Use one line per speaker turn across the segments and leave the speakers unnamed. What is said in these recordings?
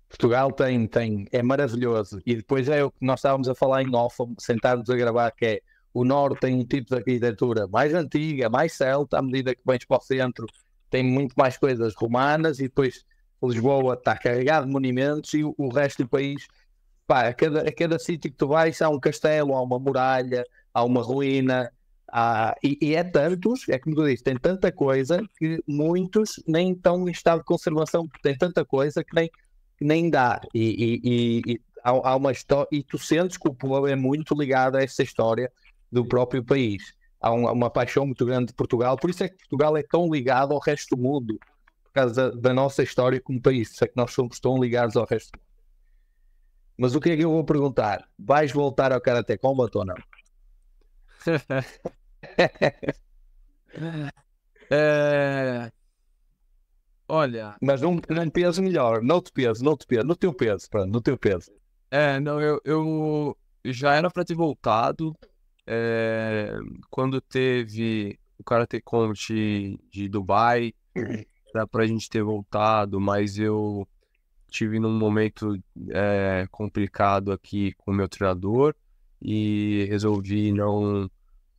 Portugal é maravilhoso. E depois é o que nós estávamos a falar em off, sentarmos a gravar, que é o Norte tem um tipo de arquitetura mais antiga, mais celta, à medida que vens para o centro tem muito mais coisas romanas e depois Lisboa está carregado de monumentos e o resto do país, pá, a cada sítio que tu vais há um castelo, há uma muralha, há uma ruína, e é tantos, é como tu disse, tem tanta coisa que muitos nem estão em estado de conservação, porque tem tanta coisa que nem dá. E há uma história, e tu sentes que o povo é muito ligado a essa história do próprio país. Há uma paixão muito grande de Portugal, por isso é que Portugal é tão ligado ao resto do mundo, por causa da nossa história como país, por isso é que nós somos tão ligados ao resto do mundo. Mas o que é que eu vou perguntar? Vais voltar ao Karate Combat ou não?
É, olha,
Mas num peso melhor, não te peso, no teu peso, pronto, no teu peso.
não, eu já era pra ter voltado é, quando teve o Karate Combat de Dubai, era pra gente ter voltado, mas eu tive num momento complicado aqui com o meu treinador e resolvi não,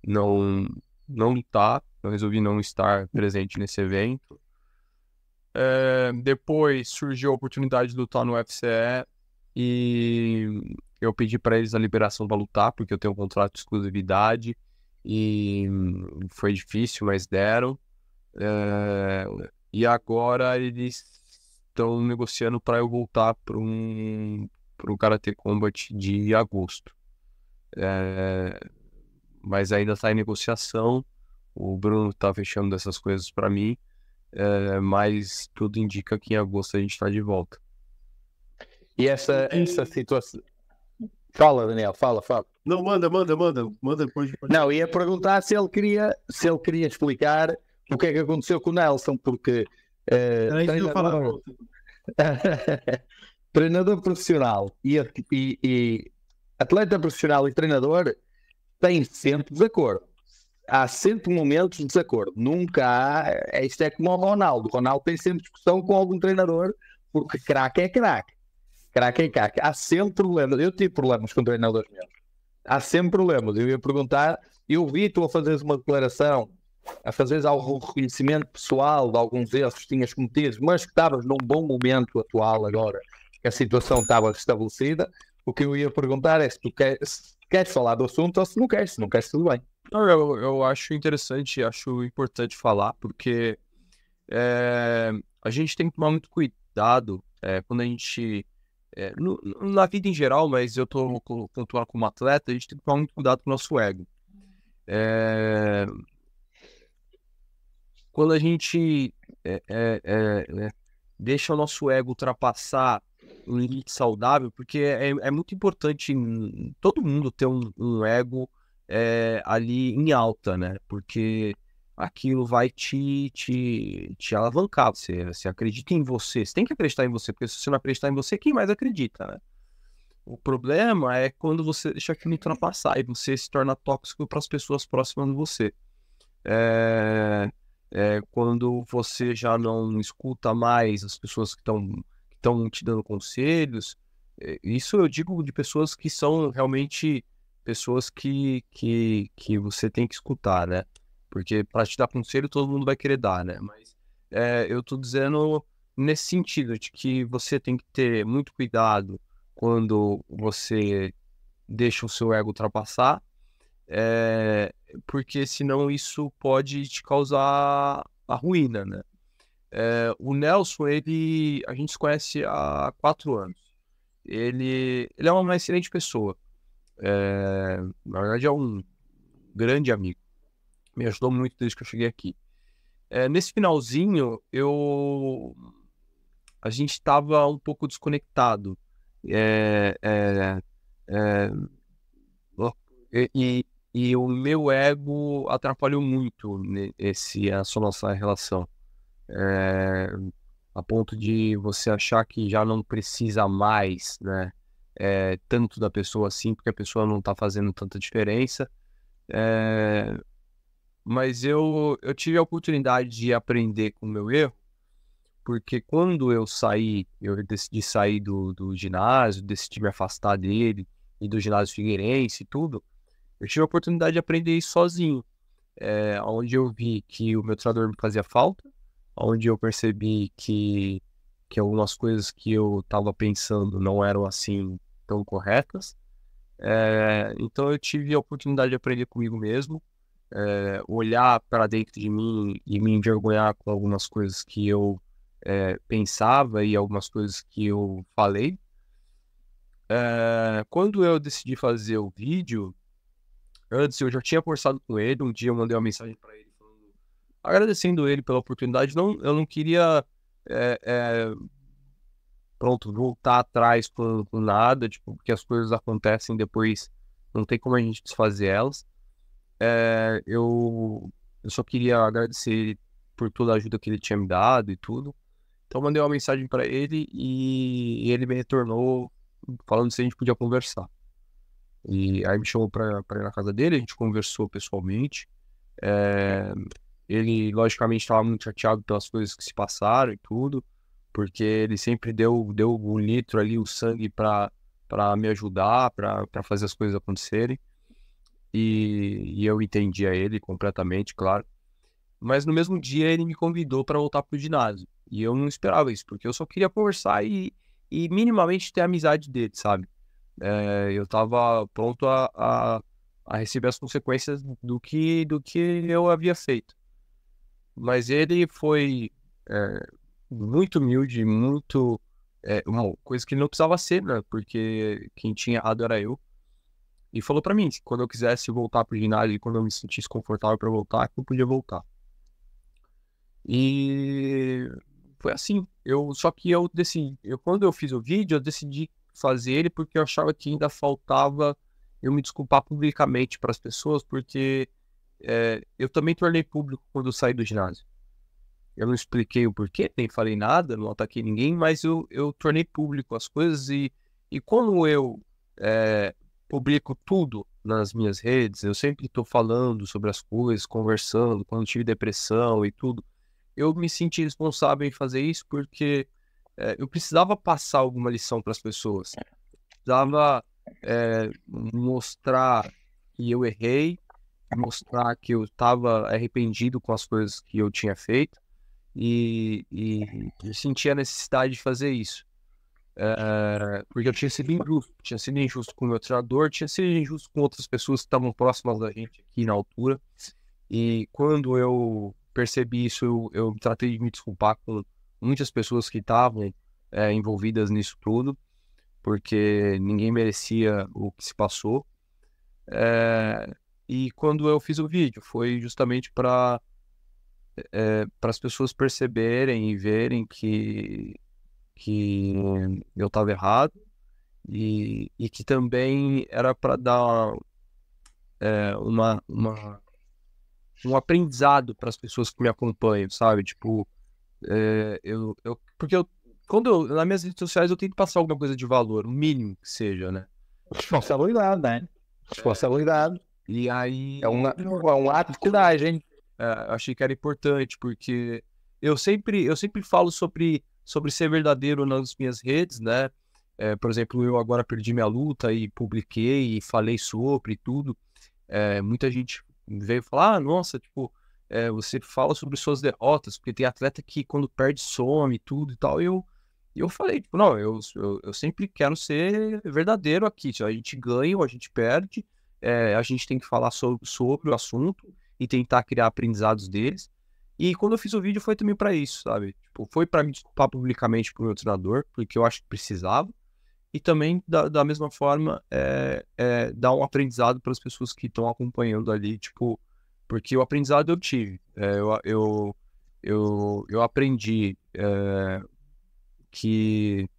não lutar, eu resolvi não estar presente nesse evento. Depois surgiu a oportunidade de lutar no UFC e eu pedi para eles a liberação para lutar, porque eu tenho um contrato de exclusividade e foi difícil, mas deram. É, e agora eles estão negociando para eu voltar para o Karate Combat de agosto. É, mas ainda está em negociação. O Bruno está fechando essas coisas para mim. Mas tudo indica que em agosto a gente está de volta.
E essa situação. Fala, Daniel, fala.
Não, manda, pode.
Não, ia perguntar se ele queria explicar o que é que aconteceu com o Nelson, porque
Era isso que eu ia falar.
treinador, treinador profissional e atleta profissional e treinador têm sempre desacordo. Há sempre momentos de desacordo. Nunca há. Isto é como o Ronaldo. O Ronaldo tem sempre discussão com algum treinador, porque craque é craque. Craque é craque. Há sempre problemas. Eu tive problemas com treinadores meus. Há sempre problemas. Eu ia perguntar, eu vi-te a fazeres uma declaração, a fazeres algum reconhecimento pessoal de alguns erros que tinhas cometido, mas que estavas num bom momento atual agora, que a situação estava restabelecida. O que eu ia perguntar é se queres falar do assunto ou se não queres. Se não queres, tudo bem.
Não, eu acho interessante, acho importante falar, porque a gente tem que tomar muito cuidado quando a gente. Na vida em geral, mas eu estou pontuando como atleta, a gente tem que tomar muito cuidado com o nosso ego. Quando a gente deixa o nosso ego ultrapassar um limite saudável, porque é muito importante todo mundo ter um ego ali em alta, né? Porque aquilo vai te alavancar. Você acredita em você, você tem que acreditar em você, porque se você não acreditar em você, quem mais acredita, né? O problema é quando você deixa aquilo ultrapassar e você se torna tóxico para as pessoas próximas de você. Quando você já não escuta mais as pessoas que estão te dando conselhos, isso eu digo de pessoas que são realmente pessoas que você tem que escutar, né? Porque para te dar conselho todo mundo vai querer dar, né? Mas eu tô dizendo nesse sentido de que você tem que ter muito cuidado quando você deixa o seu ego ultrapassar, porque senão isso pode te causar a ruína, né? O Nelson, a gente se conhece há 4 anos. Ele é uma excelente pessoa. Na verdade, é um grande amigo. Me ajudou muito desde que eu cheguei aqui. Nesse finalzinho, a gente estava um pouco desconectado. É, é, é, e o meu ego atrapalhou muito essa nossa relação. A ponto de você achar que já não precisa mais, né? Tanto da pessoa assim, porque a pessoa não está fazendo tanta diferença. Mas eu tive a oportunidade de aprender com o meu erro, porque quando eu decidi sair do ginásio, decidi me afastar dele e do ginásio Figueirense e tudo, eu tive a oportunidade de aprender isso sozinho. Onde eu vi que o meu treinador me fazia falta, onde eu percebi que algumas coisas que eu estava pensando não eram assim tão corretas. Então eu tive a oportunidade de aprender comigo mesmo, olhar para dentro de mim e me envergonhar com algumas coisas que eu pensava e algumas coisas que eu falei. Quando eu decidi fazer o vídeo, antes eu já tinha conversado com ele. Um dia eu mandei uma mensagem para ele agradecendo ele pela oportunidade. Eu não queria voltar atrás com nada, tipo, porque as coisas acontecem depois, não tem como a gente desfazer elas. Eu só queria agradecer ele por toda a ajuda que ele tinha me dado e tudo. Então eu mandei uma mensagem para ele e ele me retornou falando se a gente podia conversar. E aí me chamou para ir na casa dele, a gente conversou pessoalmente. Ele, logicamente, estava muito chateado pelas coisas que se passaram e tudo, porque ele sempre deu um litro ali, o sangue para me ajudar, para fazer as coisas acontecerem. E eu entendia ele completamente, claro. Mas no mesmo dia ele me convidou para voltar pro ginásio. E eu não esperava isso, porque eu só queria conversar e minimamente ter a amizade dele, sabe? Eu tava pronto a receber as consequências do que eu havia feito. Mas ele foi muito humilde, muito... uma coisa que ele não precisava ser, né? Porque quem tinha errado era eu. E falou pra mim que quando eu quisesse voltar pro ginásio e quando eu me sentisse confortável pra voltar, que eu podia voltar. E foi assim. Só que eu decidi... quando eu fiz o vídeo, eu decidi fazer ele porque eu achava que ainda faltava eu me desculpar publicamente para as pessoas, porque eu também tornei público quando eu saí do ginásio. Eu não expliquei o porquê, nem falei nada, não ataquei ninguém, mas eu tornei público as coisas e como eu publico tudo nas minhas redes, eu sempre estou falando sobre as coisas, conversando, quando tive depressão e tudo, eu me senti responsável em fazer isso porque eu precisava passar alguma lição para as pessoas. Precisava mostrar que eu errei, mostrar que eu estava arrependido com as coisas que eu tinha feito e eu sentia a necessidade de fazer isso. Porque eu tinha sido injusto com o meu treinador, tinha sido injusto com outras pessoas que estavam próximas da gente aqui na altura. E quando eu percebi isso, eu tratei de me desculpar com muitas pessoas que estavam envolvidas nisso tudo, porque ninguém merecia o que se passou. E quando eu fiz o vídeo, foi justamente para as pessoas perceberem e verem que eu estava errado e que também era para dar um aprendizado para as pessoas que me acompanham, sabe? Tipo, porque nas minhas redes sociais eu tento passar alguma coisa de valor, o mínimo que seja, né?
Responsabilidade, né? Responsabilidade.
E aí...
É um ato de coragem.
Achei que era importante, porque eu sempre falo sobre ser verdadeiro nas minhas redes, né? Por exemplo, eu agora perdi minha luta e publiquei e falei sobre tudo. Muita gente veio falar, nossa, tipo, você fala sobre suas derrotas, porque tem atleta que quando perde some e tudo e tal. E eu falei, tipo, não, eu sempre quero ser verdadeiro aqui. A gente ganha ou a gente perde, a gente tem que falar sobre o assunto e tentar criar aprendizados deles. E quando eu fiz o vídeo foi também para isso, sabe? Tipo, foi para me desculpar publicamente pro meu treinador, porque eu acho que precisava. E também, da mesma forma, dar um aprendizado para as pessoas que estão acompanhando ali, tipo, porque o aprendizado eu tive. Eu aprendi que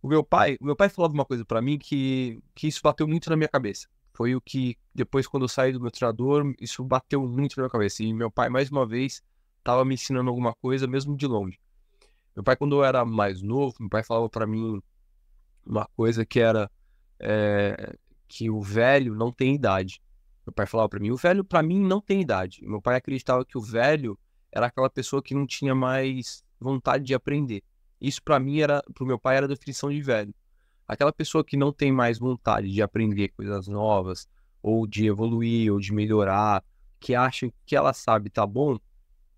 o meu pai falava uma coisa para mim que isso bateu muito na minha cabeça. Foi o que, depois, quando eu saí do meu treinador, isso bateu muito na minha cabeça. E meu pai, mais uma vez, estava me ensinando alguma coisa, mesmo de longe. Meu pai, quando eu era mais novo, meu pai falava para mim uma coisa que era que o velho não tem idade. Meu pai falava para mim, o velho, para mim, não tem idade. Meu pai acreditava que o velho era aquela pessoa que não tinha mais vontade de aprender. Isso para mim pro meu pai era a definição de velho. Aquela pessoa que não tem mais vontade de aprender coisas novas, ou de evoluir, ou de melhorar, que acha que o que ela sabe tá bom,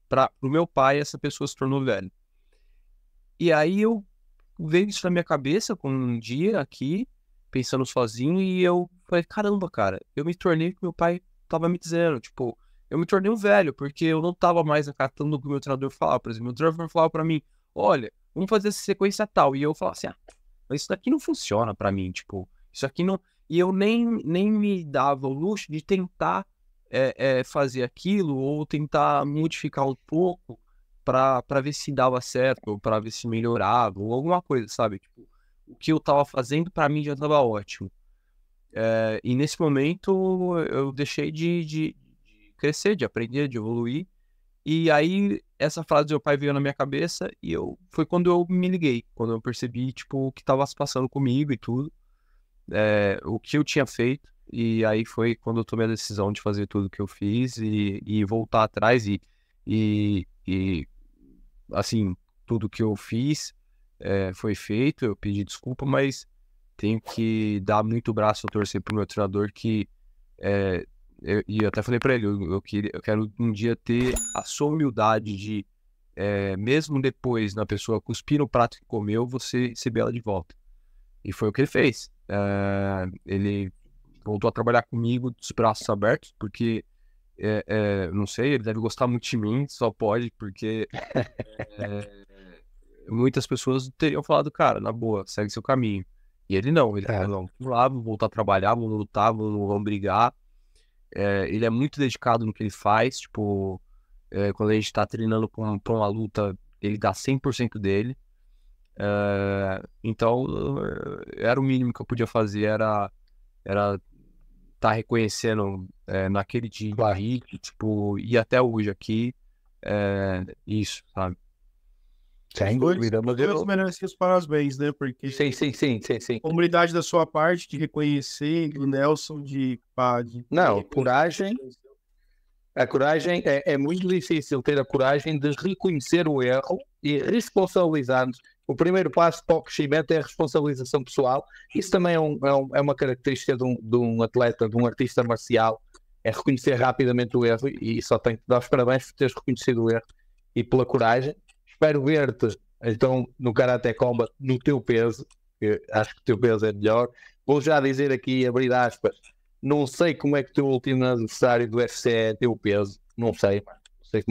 pro meu pai essa pessoa se tornou velho. E aí veio isso na minha cabeça com um dia aqui, pensando sozinho, e eu falei, caramba, cara, eu me tornei o que meu pai tava me dizendo, tipo, eu me tornei um velho, porque eu não tava mais acatando o que o meu treinador falava. Por exemplo, meu treinador falava pra mim, olha, vamos fazer essa sequência tal, e eu falava assim, mas isso daqui não funciona pra mim, tipo, isso aqui não... E eu nem me dava o luxo de tentar fazer aquilo, ou tentar modificar um pouco, pra ver se dava certo, ou pra ver se melhorava, ou alguma coisa, sabe? Tipo, o que eu tava fazendo pra mim já tava ótimo. E nesse momento eu deixei de crescer, de aprender, de evoluir. E aí essa frase do meu pai veio na minha cabeça e foi quando eu me liguei, quando eu percebi, tipo, o que tava se passando comigo e tudo, o que eu tinha feito. E aí foi quando eu tomei a decisão de fazer tudo que eu fiz e voltar atrás e assim, tudo que eu fiz foi feito, eu pedi desculpa, mas tenho que dar muito braço a torcer pro meu treinador que e eu até falei pra ele, eu quero um dia ter a sua humildade de mesmo depois na pessoa cuspir no prato que comeu, você receber ela de volta. E foi o que ele fez. Ele voltou a trabalhar comigo dos braços abertos, porque não sei, ele deve gostar muito de mim, só pode, porque muitas pessoas teriam falado, cara, na boa, segue seu caminho. E ele não, ele falou, não, vamos lá, vamos voltar a trabalhar, vamos lutar, vamos brigar. Ele é muito dedicado no que ele faz, tipo, quando a gente tá treinando pra uma luta, ele dá 100% dele. Então, era o mínimo que eu podia fazer, era tá reconhecendo naquele dia,
Claro.
tipo, e até hoje aqui, isso, sabe?
Sem dúvida, mas
Dois merecem os parabéns, né? Porque
sim.
comunidade da sua parte de reconhecer, do Nelson
Não, coragem. A coragem é muito difícil ter a coragem de reconhecer o erro e responsabilizar-nos. O primeiro passo para o crescimento é a responsabilização pessoal. Isso também é uma característica de um atleta, de um artista marcial, é reconhecer rapidamente o erro, e só tenho que dar os parabéns por teres reconhecido o erro e pela coragem. Espero ver-te então no Karate Combat no teu peso, que acho que o teu peso é melhor. Vou já dizer aqui, abrir aspas, não sei como é que o teu último adversário do UFC é teu peso, não sei como é